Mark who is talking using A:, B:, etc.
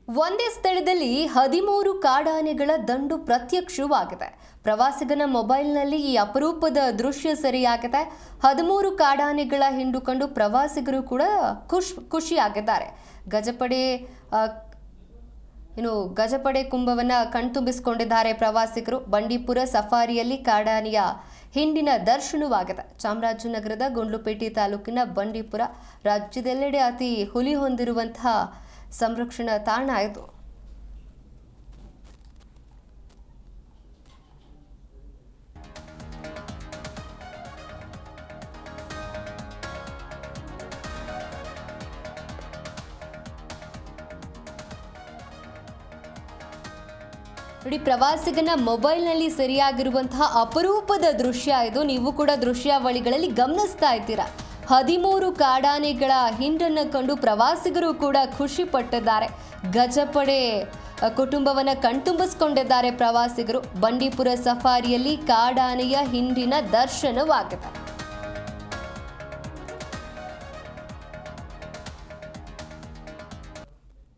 A: ಒಂದೇ ಸ್ಥಳದಲ್ಲಿ 13 ಕಾಡಾನೆಗಳ ದಂಡು ಪ್ರತ್ಯಕ್ಷವಾಗಿದೆ. ಪ್ರವಾಸಿಗನ ಮೊಬೈಲ್ನಲ್ಲಿ ಈ ಅಪರೂಪದ ದೃಶ್ಯ ಸೆರೆಯಾಗಿದೆ. 13 ಕಾಡಾನೆಗಳ ಹಿಂಡು ಕಂಡು ಪ್ರವಾಸಿಗರು ಕೂಡ ಖುಷಿಯಾಗಿದ್ದಾರೆ. ಗಜಪಡೆ ಕುಂಭವನ್ನ ಕಣ್ತುಂಬಿಸಿಕೊಂಡಿದ್ದಾರೆ ಪ್ರವಾಸಿಗರು. ಬಂಡೀಪುರ ಸಫಾರಿಯಲ್ಲಿ ಕಾಡಾನೆಯ ಹಿಂಡಿನ ದರ್ಶನವಾಗಿದೆ. ಚಾಮರಾಜನಗರದ ಗುಂಡ್ಲುಪೇಟೆ ತಾಲೂಕಿನ ಬಂಡೀಪುರ ರಾಜ್ಯದೆಲ್ಲೆಡೆ ಅತಿ ಹುಲಿ ಹೊಂದಿರುವಂತಹ ಸಂರಕ್ಷಣಾ ತಾಣ ಇದು. ನೋಡಿ, ಪ್ರವಾಸಿಗನ ಮೊಬೈಲ್ನಲ್ಲಿ ಸರಿಯಾಗಿರುವಂತಹ ಅಪರೂಪದ ದೃಶ್ಯ ಇದು. ನೀವು ಕೂಡ ದೃಶ್ಯಾವಳಿಗಳಲ್ಲಿ ಗಮನಿಸ್ತಾ ಇದ್ದೀರಾ. 13 ಕಾಡಾನೆಗಳ ಹಿಂಡನ್ನು ಕಂಡು ಪ್ರವಾಸಿಗರು ಕೂಡ ಖುಷಿ ಪಟ್ಟಿದ್ದಾರೆ. ಗಜಪಡೆ ಕುಟುಂಬವನ್ನು ಕಣ್ತುಂಬಿಸಿಕೊಂಡಿದ್ದಾರೆ ಪ್ರವಾಸಿಗರು. ಬಂಡೀಪುರ ಸಫಾರಿಯಲ್ಲಿ ಕಾಡಾನೆಯ ಹಿಂಡಿನ ದರ್ಶನವಾಗಿದೆ.